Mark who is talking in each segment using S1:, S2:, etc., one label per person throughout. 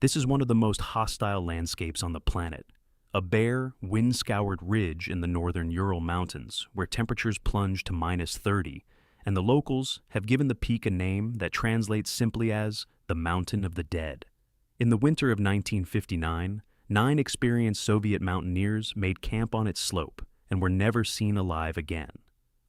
S1: This is one of the most hostile landscapes on the planet. A bare, wind-scoured ridge in the northern Ural Mountains, where temperatures plunge to -30, and the locals have given the peak a name that translates simply as the Mountain of the Dead. In the winter of 1959, 9 experienced Soviet mountaineers made camp on its slope and were never seen alive again.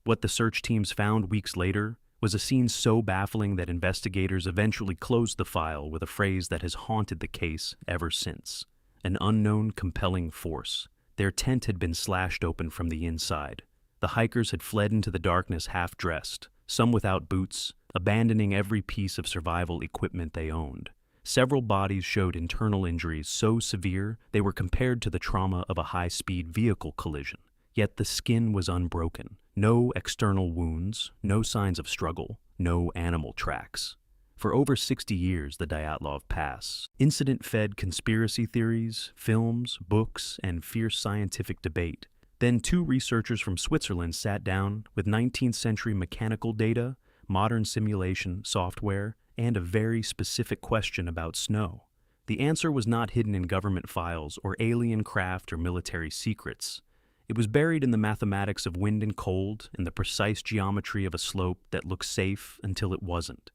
S1: What the search teams found weeks later was a scene so baffling that investigators eventually closed the file with a phrase that has haunted the case ever since: an unknown compelling force. Their tent had been slashed open from the inside. The hikers had fled into the darkness half-dressed, some without boots, abandoning every piece of survival equipment they owned. Several bodies showed internal injuries so severe they were compared to the trauma of a high-speed vehicle collision. Yet the skin was unbroken. No external wounds, no signs of struggle, no animal tracks. For over 60 years, the Dyatlov Pass incident fed conspiracy theories, films, books, and fierce scientific debate. Then 2 researchers from Switzerland sat down with 19th century mechanical data, modern simulation software, and a very specific question about snow. The answer was not hidden in government files or alien craft or military secrets. It was buried in the mathematics of wind and cold and the precise geometry of a slope that looked safe until it wasn't.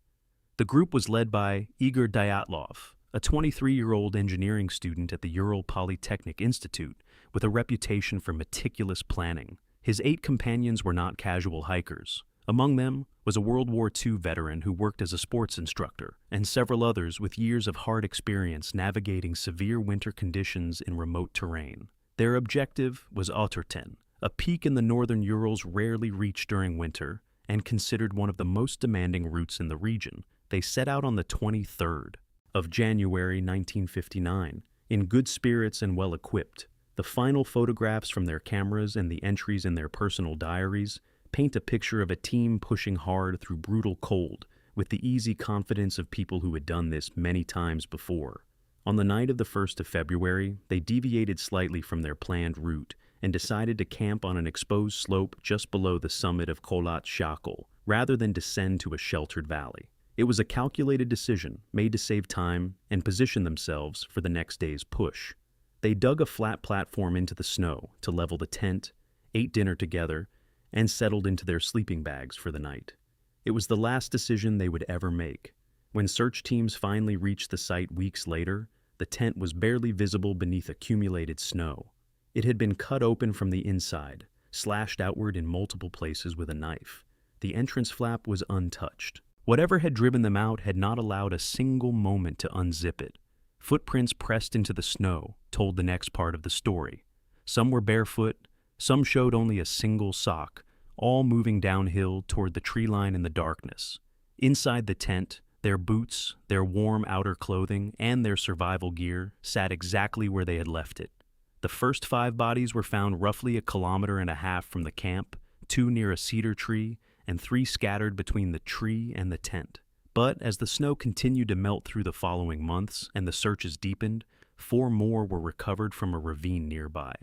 S1: The group was led by Igor Dyatlov, a 23-year-old engineering student at the Ural Polytechnic Institute with a reputation for meticulous planning. His 8 companions were not casual hikers. Among them was a World War II veteran who worked as a sports instructor, and several others with years of hard experience navigating severe winter conditions in remote terrain. Their objective was Otterten, a peak in the northern Urals rarely reached during winter and considered one of the most demanding routes in the region. They set out on the 23rd of January 1959, in good spirits and well-equipped. The final photographs from their cameras and the entries in their personal diaries paint a picture of a team pushing hard through brutal cold with the easy confidence of people who had done this many times before. On the night of the 1st of February, they deviated slightly from their planned route and decided to camp on an exposed slope just below the summit of Kholat Syakhl, rather than descend to a sheltered valley. It was a calculated decision made to save time and position themselves for the next day's push. They dug a flat platform into the snow to level the tent, ate dinner together, and settled into their sleeping bags for the night. It was the last decision they would ever make. When search teams finally reached the site weeks later, the tent was barely visible beneath accumulated snow. It had been cut open from the inside, slashed outward in multiple places with a knife. The entrance flap was untouched. Whatever had driven them out had not allowed a single moment to unzip it. Footprints pressed into the snow told the next part of the story. Some were barefoot, some showed only a single sock, all moving downhill toward the tree line in the darkness. Inside the tent, their boots, their warm outer clothing, and their survival gear sat exactly where they had left it. The first 5 bodies were found roughly 1.5 kilometers from the camp, 2 near a cedar tree, and 3 scattered between the tree and the tent. But as the snow continued to melt through the following months and the searches deepened, 4 more were recovered from a ravine nearby.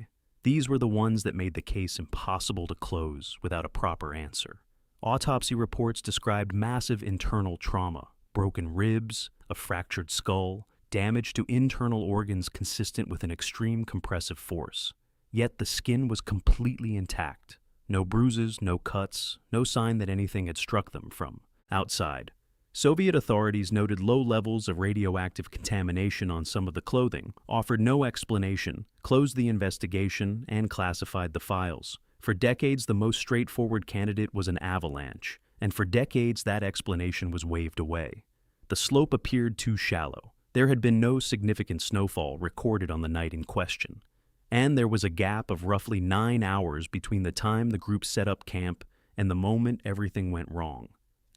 S1: These were the ones that made the case impossible to close without a proper answer. Autopsy reports described massive internal trauma, broken ribs, a fractured skull, damage to internal organs consistent with an extreme compressive force. Yet the skin was completely intact. No bruises, no cuts, no sign that anything had struck them from outside. Soviet authorities noted low levels of radioactive contamination on some of the clothing, offered no explanation, closed the investigation, and classified the files. For decades, the most straightforward candidate was an avalanche, and for decades that explanation was waved away. The slope appeared too shallow. There had been no significant snowfall recorded on the night in question, and there was a gap of roughly 9 hours between the time the group set up camp and the moment everything went wrong.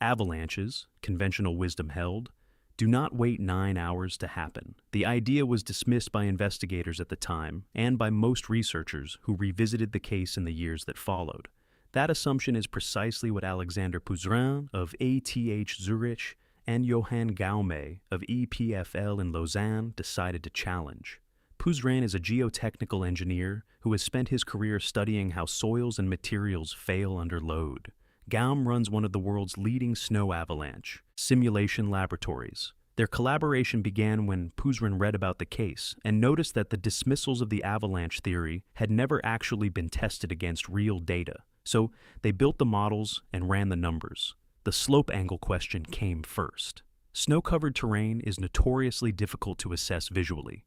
S1: Avalanches, conventional wisdom held, do not wait 9 hours to happen. The idea was dismissed by investigators at the time and by most researchers who revisited the case in the years that followed. That assumption is precisely what Alexander Pouzrin of ATH Zurich and Johann Gaume of EPFL in Lausanne decided to challenge. Pouzrin is a geotechnical engineer who has spent his career studying how soils and materials fail under load. Gaume runs one of the world's leading snow avalanche simulation laboratories. Their collaboration began when Puzrin read about the case and noticed that the dismissals of the avalanche theory had never actually been tested against real data. So they built the models and ran the numbers. The slope angle question came first. Snow-covered terrain is notoriously difficult to assess visually,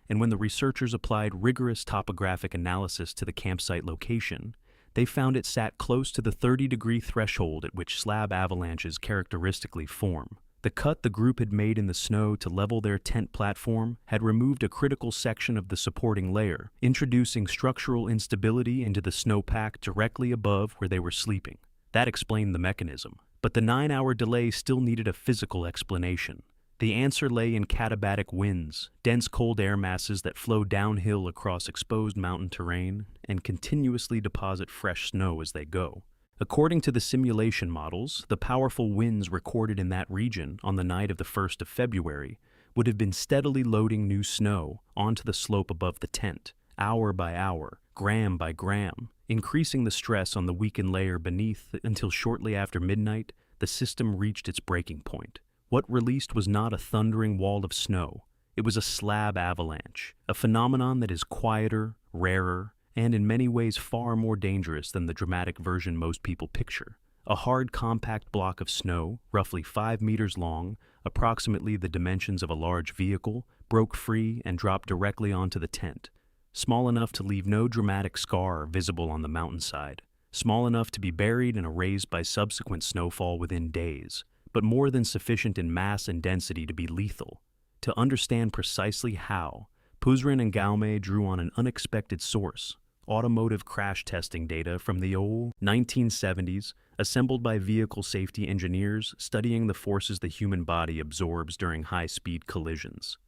S1: and when the researchers applied rigorous topographic analysis to the campsite location, they found it sat close to the 30-degree threshold at which slab avalanches characteristically form. The cut the group had made in the snow to level their tent platform had removed a critical section of the supporting layer, introducing structural instability into the snowpack directly above where they were sleeping. That explained the mechanism. But the 9-hour delay still needed a physical explanation. The answer lay in katabatic winds, dense cold air masses that flow downhill across exposed mountain terrain and continuously deposit fresh snow as they go. According to the simulation models, the powerful winds recorded in that region on the night of the 1st of February would have been steadily loading new snow onto the slope above the tent, hour by hour, gram by gram, increasing the stress on the weakened layer beneath until shortly after midnight, the system reached its breaking point. What released was not a thundering wall of snow. It was a slab avalanche, a phenomenon that is quieter, rarer, and in many ways far more dangerous than the dramatic version most people picture. A hard, compact block of snow, roughly 5 meters long, approximately the dimensions of a large vehicle, broke free and dropped directly onto the tent. Small enough to leave no dramatic scar visible on the mountainside. Small enough to be buried and erased by subsequent snowfall within days, but more than sufficient in mass and density to be lethal. To understand precisely how, Puzrin and Gaume drew on an unexpected source, automotive crash testing data from the old 1970s, assembled by vehicle safety engineers studying the forces the human body absorbs during high-speed collisions.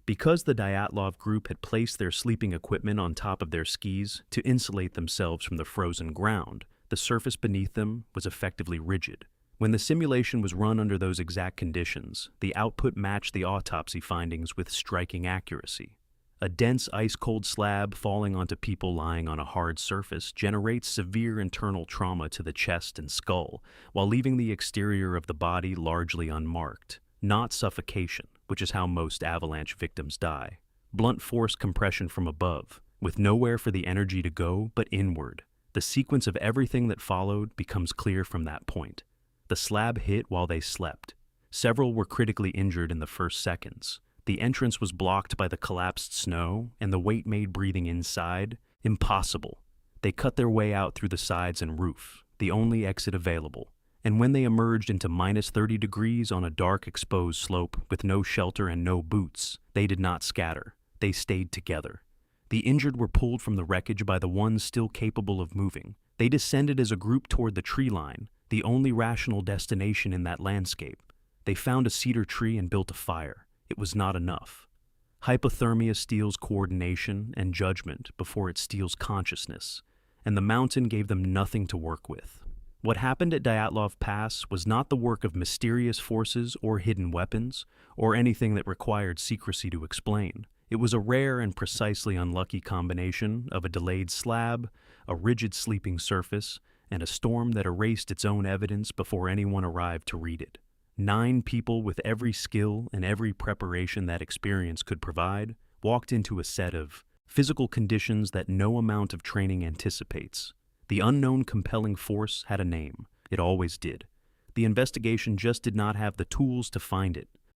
S1: Because the Dyatlov group had placed their sleeping equipment on top of their skis to insulate themselves from the frozen ground, the surface beneath them was effectively rigid. When the simulation was run under those exact conditions, the output matched the autopsy findings with striking accuracy. A dense ice-cold slab falling onto people lying on a hard surface generates severe internal trauma to the chest and skull, while leaving the exterior of the body largely unmarked. Not suffocation, which is how most avalanche victims die. Blunt force compression from above, with nowhere for the energy to go but inward. The sequence of everything that followed becomes clear from that point. The slab hit while they slept. Several were critically injured in the first seconds. The entrance was blocked by the collapsed snow, and the weight made breathing inside impossible. They cut their way out through the sides and roof, the only exit available. And when they emerged into minus 30 degrees on a dark exposed slope with no shelter and no boots, they did not scatter. They stayed together. The injured were pulled from the wreckage by the ones still capable of moving. They descended as a group toward the tree line, the only rational destination in that landscape. They found a cedar tree and built a fire. It was not enough. Hypothermia steals coordination and judgment before it steals consciousness, and the mountain gave them nothing to work with. What happened at Dyatlov Pass was not the work of mysterious forces or hidden weapons, or anything that required secrecy to explain. It was a rare and precisely unlucky combination of a delayed slab, a rigid sleeping surface, and a storm that erased its own evidence before anyone arrived to read it. 9 people with every skill and every preparation that experience could provide walked into a set of physical conditions that no amount of training anticipates. The unknown compelling force had a name. It always did. The investigation just did not have the tools to find it.